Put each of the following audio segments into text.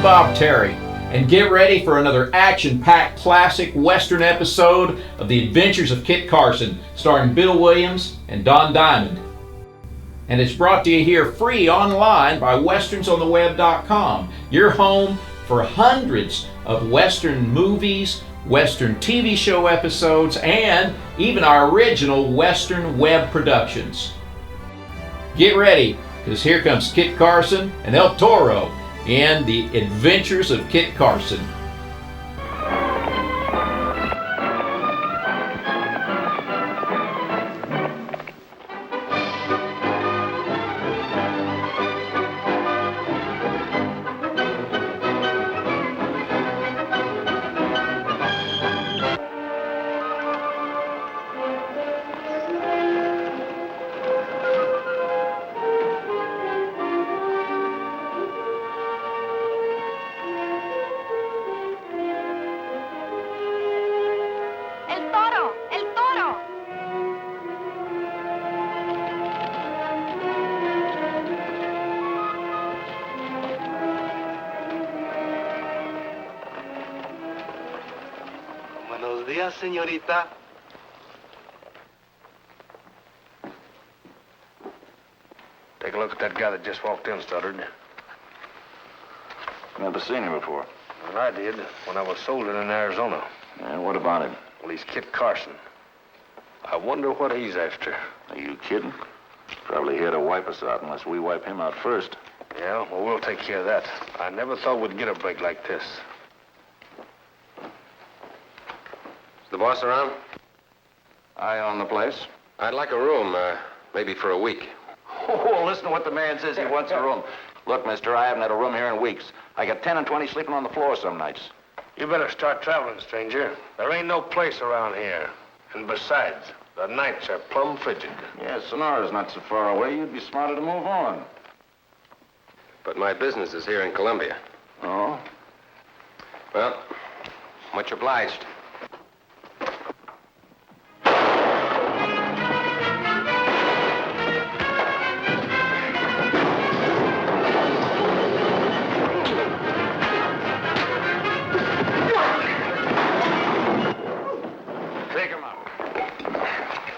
Bob Terry, and get ready for another action-packed classic Western episode of The Adventures of Kit Carson, starring Bill Williams and Don Diamond. And it's brought to you here free online by westernsontheweb.com, your home for hundreds of Western movies, Western TV show episodes, and even our original Western web productions. Get ready, because here comes Kit Carson and El Toro in The Adventures of Kit Carson. Buenos días, señorita. Take a look at that guy that just walked in, Studdard. Never seen him before. Well, I did when I was soldiering in Arizona. And what about him? Well, he's Kit Carson. I wonder what he's after. Are you kidding? Probably here to wipe us out unless we wipe him out first. Yeah, well, we'll take care of that. I never thought we'd get a break like this. Is the boss around? I own the place. I'd like a room, maybe for a week. Oh, listen to what the man says. He wants a room. Look, mister, I haven't had a room here in weeks. I got 10 and 20 sleeping on the floor some nights. You better start traveling, stranger. There ain't no place around here. And besides, the nights are plumb frigid. Yeah, Sonora's not so far away. You'd be smarter to move on. But my business is here in Columbia. Oh? Well, much obliged.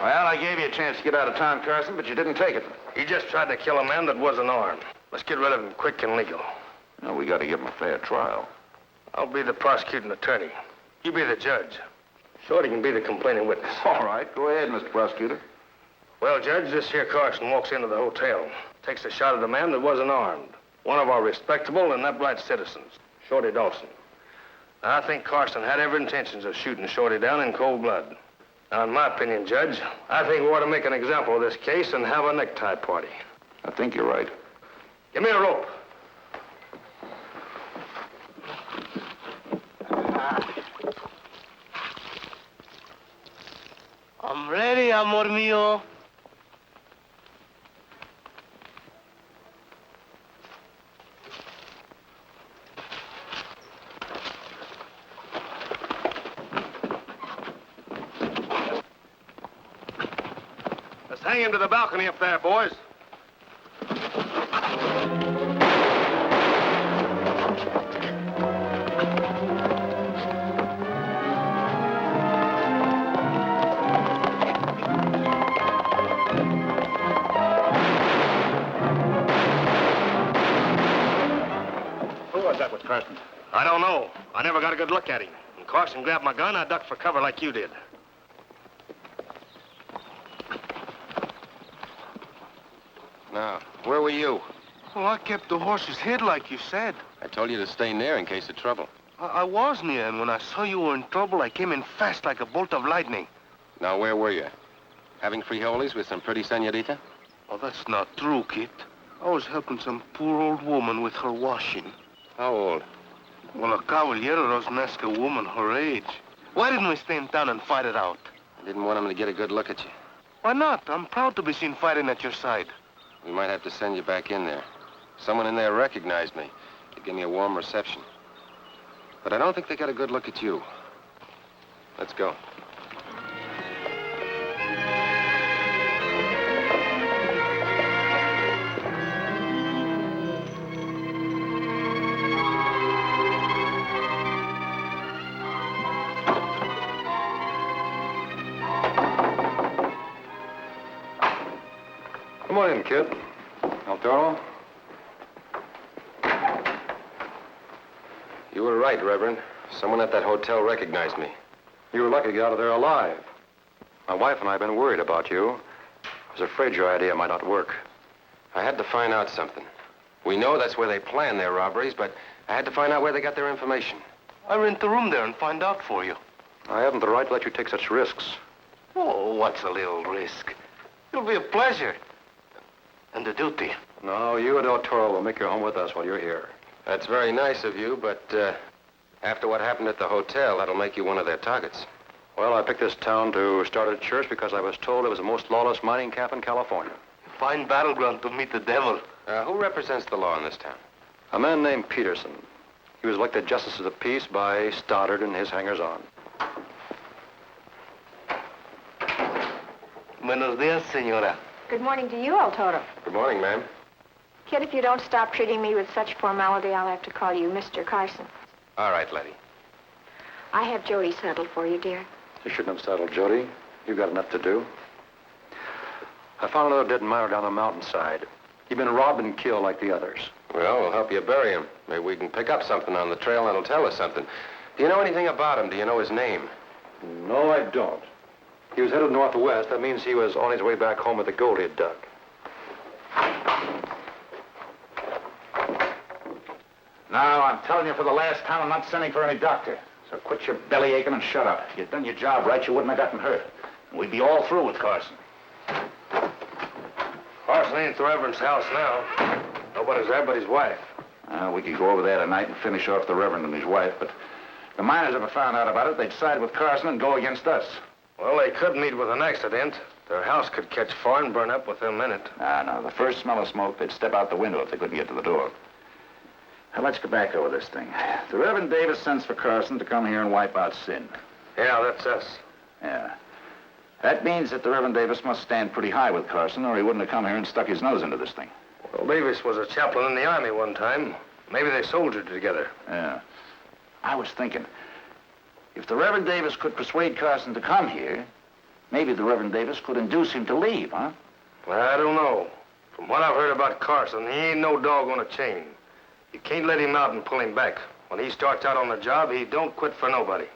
Well, I gave you a chance to get out of town, Carson, but you didn't take it. He just tried to kill a man that wasn't armed. Let's get rid of him quick and legal. No, we got to give him a fair trial. I'll be the prosecuting attorney. You be the judge. Shorty can be the complaining witness. All right, go ahead, Mr. Prosecutor. Well, Judge, this here Carson walks into the hotel, takes a shot at a man that wasn't armed. One of our respectable and upright citizens, Shorty Dawson. Now, I think Carson had every intentions of shooting Shorty down in cold blood. Now, in my opinion, Judge, I think we ought to make an example of this case and have a necktie party. I think you're right. Give me a rope. I'm ready, amor mío. Let's hang him to the balcony up there, boys. Who was that with Carson? I don't know. I never got a good look at him. When Carson grabbed my gun, I ducked for cover like you did. Now, where were you? Well, I kept the horse's head like you said. I told you to stay near in case of trouble. I was near, and when I saw you were in trouble, I came in fast like a bolt of lightning. Now, where were you? Having frijoles with some pretty senorita? Oh, that's not true, Kit. I was helping some poor old woman with her washing. How old? Well, a caballero doesn't ask a woman her age. Why didn't we stay in town and fight it out? I didn't want him to get a good look at you. Why not? I'm proud to be seen fighting at your side. We might have to send you back in there. Someone in there recognized me. They'd give me a warm reception. But I don't think they got a good look at you. Let's go. Morning, kid. El Toro? You were right, Reverend. Someone at that hotel recognized me. You were lucky to get out of there alive. My wife and I have been worried about you. I was afraid your idea might not work. I had to find out something. We know that's where they plan their robberies, but I had to find out where they got their information. I rent the room there and find out for you. I haven't the right to let you take such risks. Oh, what's a little risk? It'll be a pleasure. And a duty. No, you and El Toro will make your home with us while you're here. That's very nice of you, but after what happened at the hotel, that'll make you one of their targets. Well, I picked this town to start a church because I was told it was the most lawless mining camp in California. Fine battleground to meet the devil. Who represents the law in this town? A man named Peterson. He was elected Justice of the Peace by Stoddard and his hangers-on. Buenos dias, senora. Good morning to you, El Toro. Good morning, ma'am. Kid, if you don't stop treating me with such formality, I'll have to call you Mr. Carson. All right, Letty. I have Jody settled for you, dear. You shouldn't have settled, Jody. You've got enough to do. I found another dead miner down the mountainside. He'd been robbed and killed like the others. Well, we'll help you bury him. Maybe we can pick up something on the trail that'll tell us something. Do you know anything about him? Do you know his name? No, I don't. He was headed northwest. That means he was on his way back home with the gold he'd dug. Now, I'm telling you for the last time, I'm not sending for any doctor. So quit your belly aching and shut up. If you'd done your job right, you wouldn't have gotten hurt. And we'd be all through with Carson. Carson ain't at the Reverend's house now. Nobody's there but his wife. We could go over there tonight and finish off the Reverend and his wife, but if the miners ever found out about it, they'd side with Carson and go against us. Well, they could meet with an accident. Their house could catch fire and burn up within a minute. No. The first smell of smoke, they'd step out the window if they couldn't get to the door. Now, let's get back over this thing. The Reverend Davis sends for Carson to come here and wipe out sin. Yeah, that's us. Yeah. That means that the Reverend Davis must stand pretty high with Carson, or he wouldn't have come here and stuck his nose into this thing. Well, Davis was a chaplain in the army one time. Maybe they soldiered together. Yeah. I was thinking, if the Reverend Davis could persuade Carson to come here, maybe the Reverend Davis could induce him to leave, huh? Well, I don't know. From what I've heard about Carson, he ain't no dog on a chain. You can't let him out and pull him back. When he starts out on the job, he don't quit for nobody.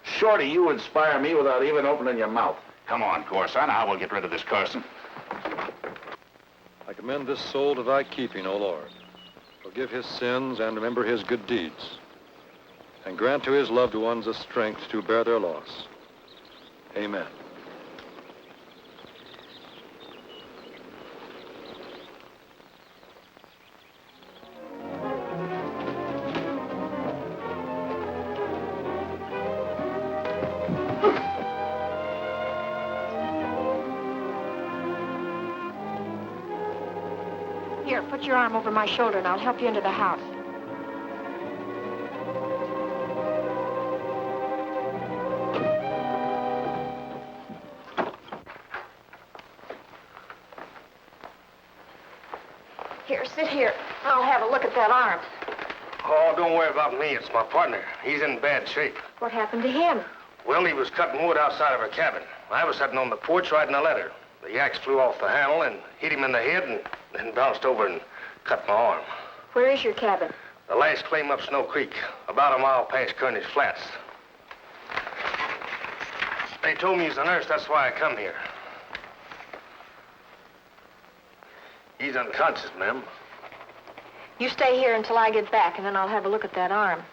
Shorty, you inspire me without even opening your mouth. Come on, Carson. Now we'll get rid of this Carson. I commend this soul to thy keeping, O Lord. Forgive his sins and remember his good deeds. And grant to his loved ones the strength to bear their loss. Amen. Here, put your arm over my shoulder and I'll help you into the house. Here, sit here. I'll have a look at that arm. Oh, don't worry about me. It's my partner. He's in bad shape. What happened to him? Well, he was cutting wood outside of our cabin. I was sitting on the porch writing a letter. The axe flew off the handle and hit him in the head and then bounced over and cut my arm. Where is your cabin? The last claim up Snow Creek, about a mile past Kearney's Flats. They told me he's a nurse, that's why I come here. He's unconscious, ma'am. You stay here until I get back, and then I'll have a look at that arm.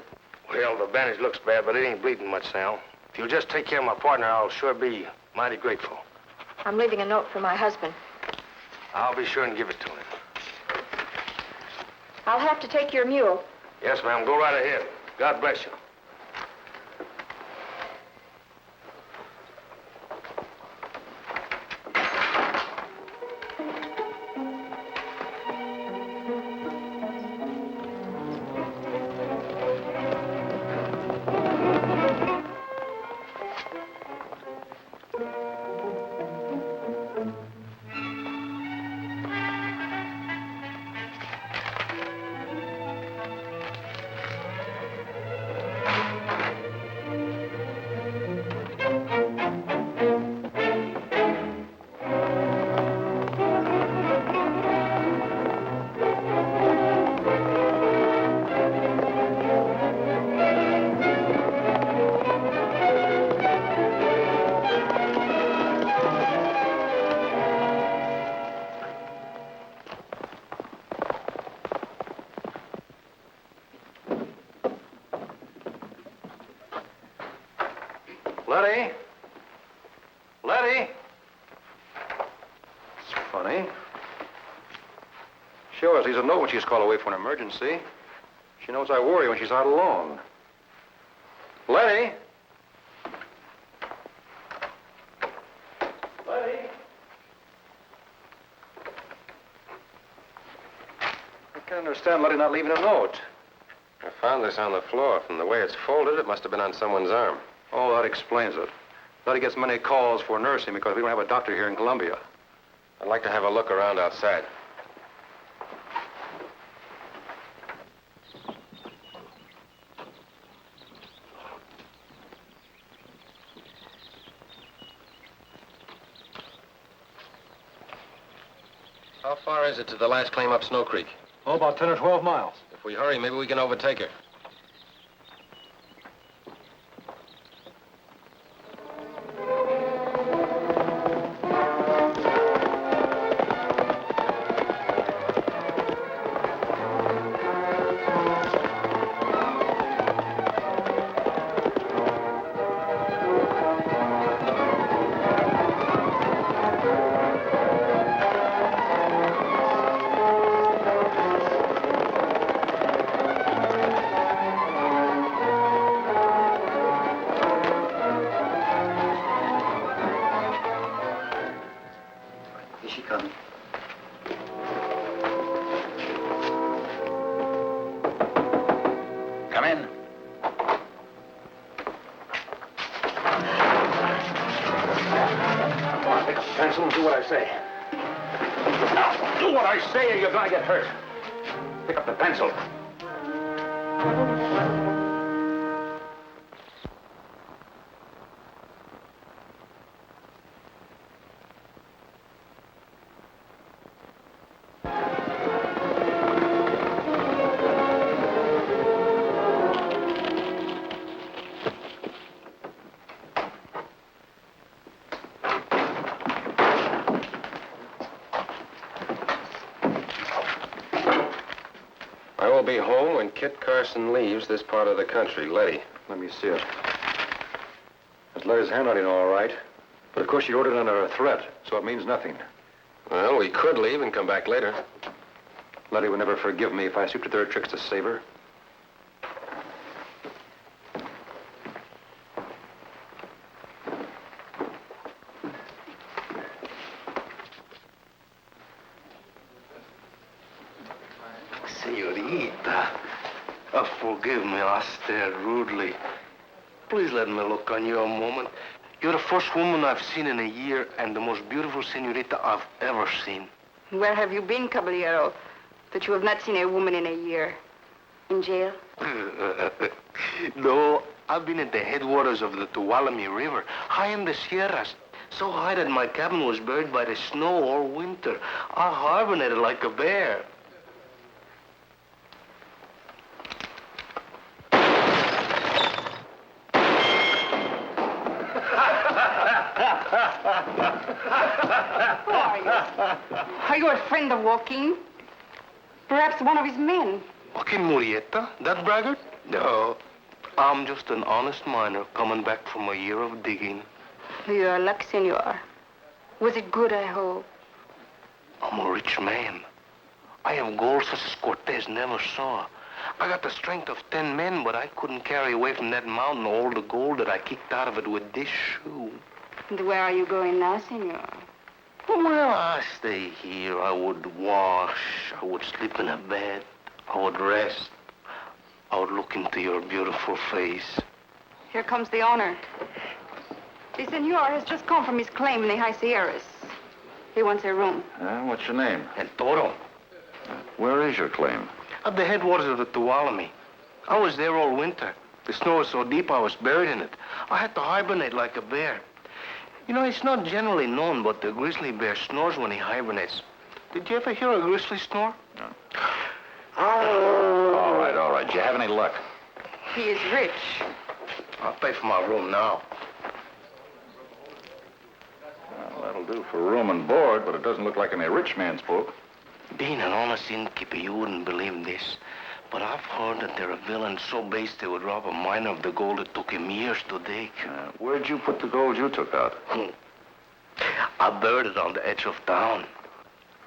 Well, the bandage looks bad, but it ain't bleeding much now. If you'll just take care of my partner, I'll sure be mighty grateful. I'm leaving a note for my husband. I'll be sure and give it to him. I'll have to take your mule. Yes, ma'am. Go right ahead. God bless you. Letty? Letty? It's funny. She always leaves a note when she's called away for an emergency. She knows I worry when she's out alone. Letty? Letty? I can't understand Letty not leaving a note. I found this on the floor. From the way it's folded, it must have been on someone's arm. Oh, that explains it. Letty gets many calls for nursing because we don't have a doctor here in Columbia. I'd like to have a look around outside. How far is it to the last claim up Snow Creek? Oh, about 10 or 12 miles. If we hurry, maybe we can overtake her. Is she coming? Come in. Come on, pick up the pencil and do what I say. Now, do what I say or you're gonna get hurt. Pick up the pencil. I will be home when Kit Carson leaves this part of the country. Letty. Let me see it. It's Letty's handwriting, all right. But of course she wrote it under a threat, so it means nothing. Well, we could leave and come back later. Letty would never forgive me if I stooped to their tricks to save her. Senorita, forgive me, I stared rudely. Please let me look on you a moment. You're the first woman I've seen in a year and the most beautiful senorita I've ever seen. Where have you been, Caballero, that you have not seen a woman in a year? In jail? No, I've been at the headwaters of the Tuolumne River, high in the Sierras. So high that my cabin was buried by the snow all winter. I hibernated like a bear. Who are you? Are you a friend of Joaquin? Perhaps one of his men? Joaquin Murrieta? That braggart? No. I'm just an honest miner coming back from a year of digging. Your luck, senor. Was it good, I hope? I'm a rich man. I have gold such as Cortez never saw. I got the strength of 10 men, but I couldn't carry away from that mountain all the gold that I kicked out of it with this shoe. And where are you going now, senor? Well, I stay here. I would wash. I would sleep in a bed. I would rest. I would look into your beautiful face. Here comes the owner. The senor has just come from his claim in the High Sierras. He wants a room. What's your name? El Toro. Where is your claim? At the headwaters of the Tuolumne. I was there all winter. The snow was so deep I was buried in it. I had to hibernate like a bear. You know, it's not generally known, but the grizzly bear snores when he hibernates. Did you ever hear a grizzly snore? No. All right. Do you have any luck? He is rich. I'll pay for my room now. Well, that'll do for room and board, but it doesn't look like any rich man's book. Being an honest innkeeper, you wouldn't believe this. But I've heard that they're a villain so base they would rob a miner of the gold it took him years to dig. Where'd you put the gold you took out? I buried it on the edge of town.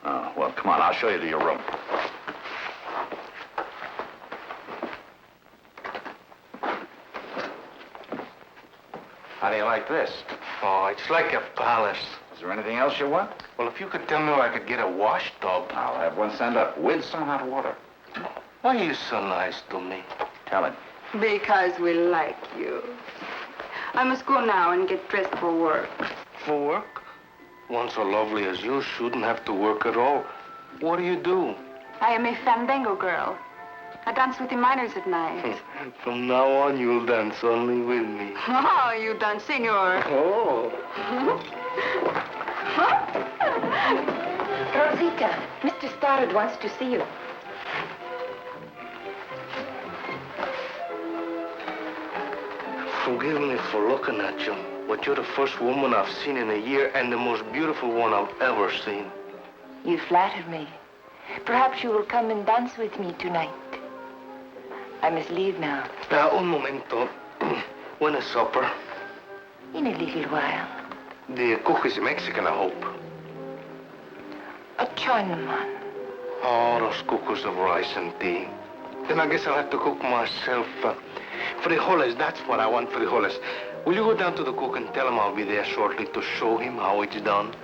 Oh, well, come on. I'll show you to your room. How do you like this? Oh, it's like a palace. Is there anything else you want? Well, if you could tell me where I could get a wash tub. I'll have one sent up with some hot water. Why are you so nice to me? Tell him. Because we like you. I must go now and get dressed for work. For work? One so lovely as you shouldn't have to work at all. What do you do? I am a fandango girl. I dance with the miners at night. From now on, you'll dance only with me. Oh, you dance, senor. Oh. Rosita, Mr. Stoddard wants to see you. Forgive me for looking at you, but you're the first woman I've seen in a year and the most beautiful one I've ever seen. You flatter me. Perhaps you will come and dance with me tonight. I must leave now. Now, un momento. When is supper? In a little while. The cook is Mexican, I hope. A Chinaman. Oh, those cookers of rice and tea. Then I guess I'll have to cook myself. Frijoles, that's what I want, frijoles. Will you go down to the cook and tell him I'll be there shortly to show him how it's done?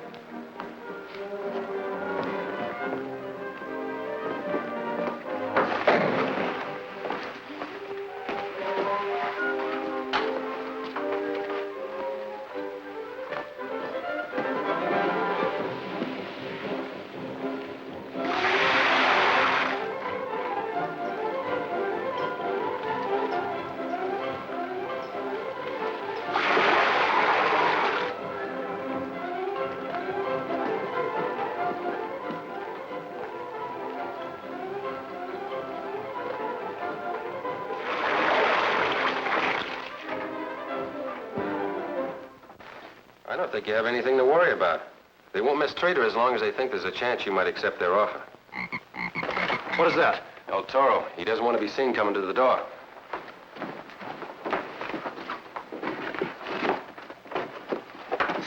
I don't think you have anything to worry about. They won't mistreat her as long as they think there's a chance you might accept their offer. What is that? El Toro, he doesn't want to be seen coming to the door.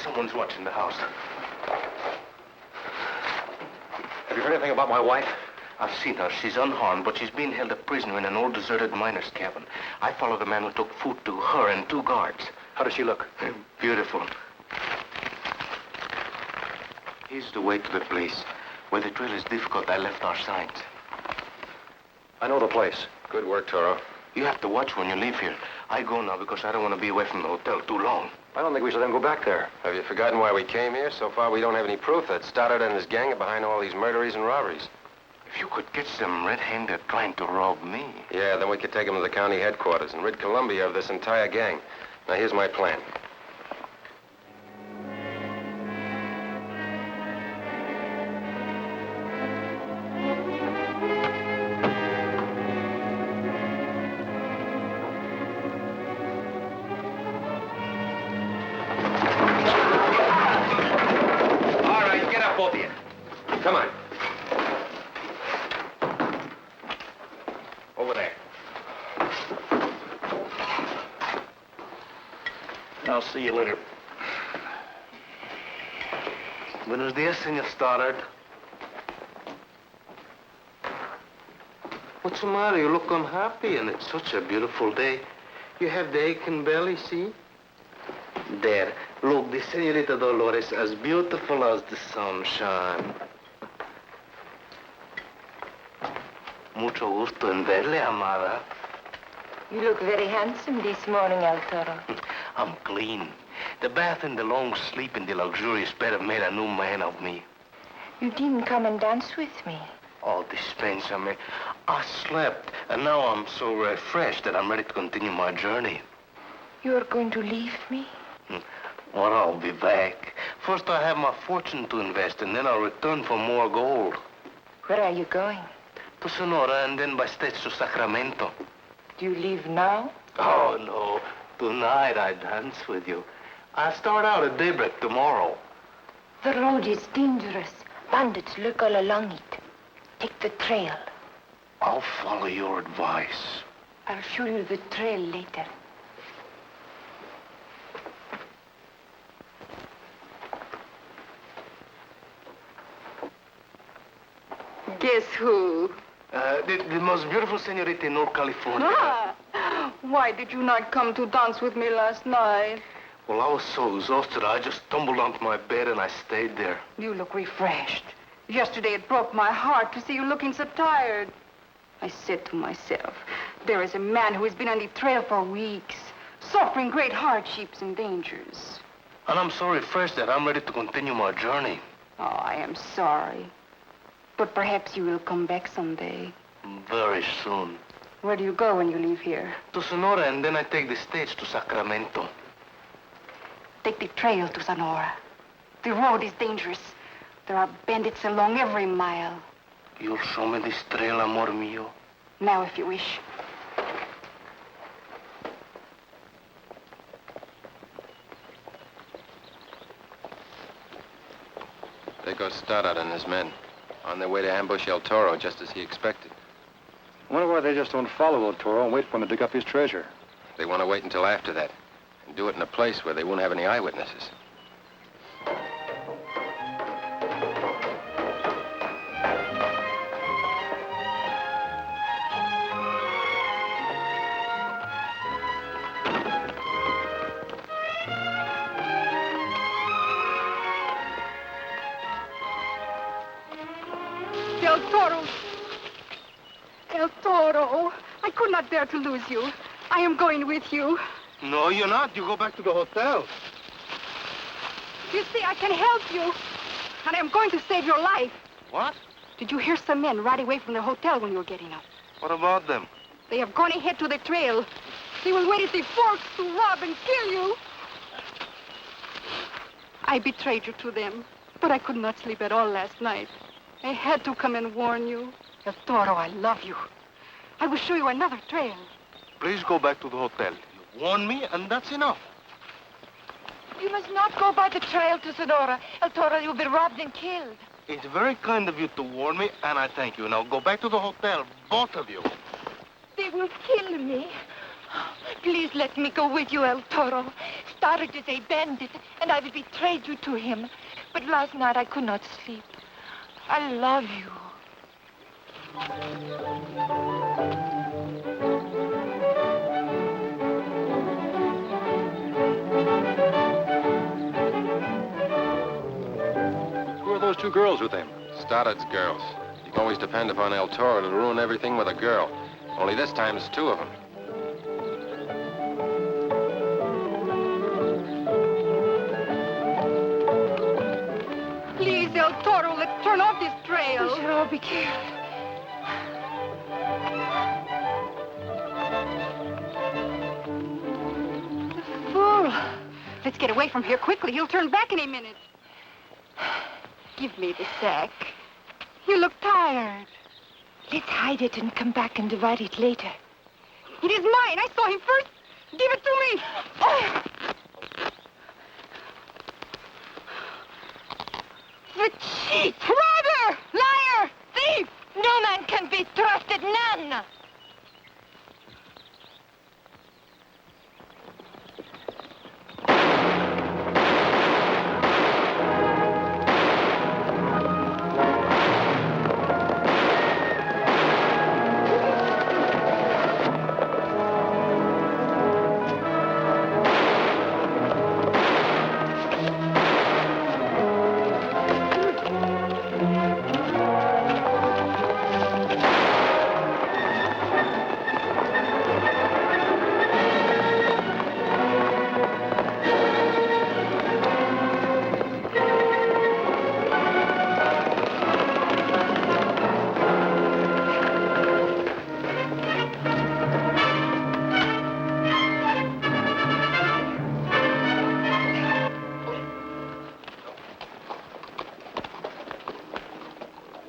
Someone's watching the house. Have you heard anything about my wife? I've seen her. She's unharmed, but she's being held a prisoner in an old deserted miner's cabin. I followed the man who took food to her and 2 guards. How does she look? Beautiful. Here's the way to the place. Where the trail is difficult, I left our signs. I know the place. Good work, Toro. You have to watch when you leave here. I go now because I don't want to be away from the hotel too long. I don't think we should let him go back there. Have you forgotten why we came here? So far, we don't have any proof that Stoddard and his gang are behind all these murderies and robberies. If you could catch them red-handed trying to rob me. Yeah, then we could take them to the county headquarters and rid Columbia of this entire gang. Now, here's my plan. All right, get up, both of you. Come on. Over there. I'll see you later. Buenos dias, Senor Stoddard. What's the matter? You look unhappy, and it's such a beautiful day. You have the aching belly, see? There. Look, the Senorita Dolores as beautiful as the sunshine. Mucho gusto en verle, amada. You look very handsome this morning, El Toro. I'm clean. The bath and the long sleep in the luxurious bed have made a new man of me. You didn't come and dance with me. Oh, dispensame. I slept, and now I'm so refreshed that I'm ready to continue my journey. You are going to leave me? Well, I'll be back. First, I have my fortune to invest, and then I'll return for more gold. Where are you going? To Sonora, and then by stage to Sacramento. Do you leave now? Oh, no. Tonight I dance with you. I start out at daybreak tomorrow. The road is dangerous. Bandits lurk all along it. Take the trail. I'll follow your advice. I'll show you the trail later. Guess who? The most beautiful senorita in North California. Ah, why did you not come to dance with me last night? Well, I was so exhausted, I just tumbled onto my bed and I stayed there. You look refreshed. Yesterday it broke my heart to see you looking so tired. I said to myself, there is a man who has been on the trail for weeks, suffering great hardships and dangers. And I'm so refreshed that I'm ready to continue my journey. Oh, I am sorry. But perhaps you will come back someday. Very soon. Where do you go when you leave here? To Sonora, and then I take the stage to Sacramento. Take the trail to Sonora. The road is dangerous. There are bandits along every mile. You'll show me this trail, amor mío? Now, if you wish. There goes Stoddard and his men. On their way to ambush El Toro, just as he expected. I wonder why they just don't follow El Toro and wait for him to dig up his treasure. They want to wait until after that. And do it in a place where they won't have any eyewitnesses. El Toro. El Toro. I could not bear to lose you. I am going with you. No, you're not. You go back to the hotel. You see, I can help you. And I am going to save your life. What? Did you hear some men ride away from the hotel when you were getting up? What about them? They have gone ahead to the trail. They will wait at the forks to rob and kill you. I betrayed you to them, but I could not sleep at all last night. I had to come and warn you. El Toro, I love you. I will show you another trail. Please go back to the hotel. You warned me, and that's enough. You must not go by the trail to Sonora. El Toro, you'll be robbed and killed. It's very kind of you to warn me, and I thank you. Now go back to the hotel, both of you. They will kill me. Please let me go with you, El Toro. Stoddard is a bandit, and I will betray you to him. But last night I could not sleep. I love you. Who are those two girls with him? Stoddard's girls. You can always depend upon El Toro to ruin everything with a girl. Only this time it's two of them. Please, El Toro, let's turn off this trail. We should all be careful. Fool. Let's get away from here quickly. He'll turn back in a minute. Give me the sack. You look tired. Let's hide it and come back and divide it later. It is mine. I saw him first. Give it to me. Oh. The cheat! Robber! Liar! Thief! No man can be trusted, none.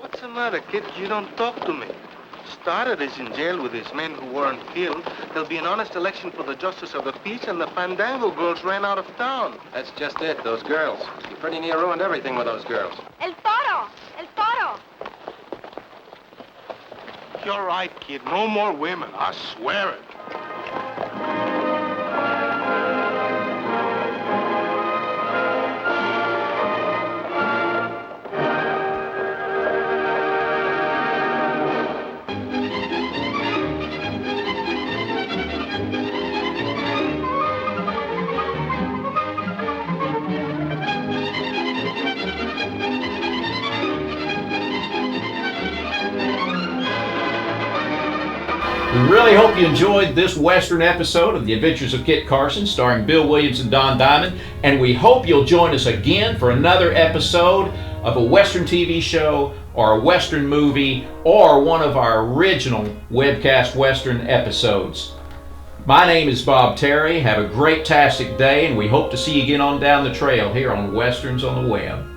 What's the matter, kid? You don't talk to me. Stoddard is in jail with his men who weren't killed. There'll be an honest election for the justice of the peace, and the Fandango girls ran out of town. That's just it, those girls. You pretty near ruined everything with those girls. El Toro! El Toro! You're right, kid. No more women. I swear it. We really hope you enjoyed this Western episode of The Adventures of Kit Carson, starring Bill Williams and Don Diamond, and we hope you'll join us again for another episode of a Western TV show or a Western movie or one of our original webcast Western episodes. My name is Bob Terry. Have a great-tastic day, and we hope to see you again on down the trail here on Westerns on the Web.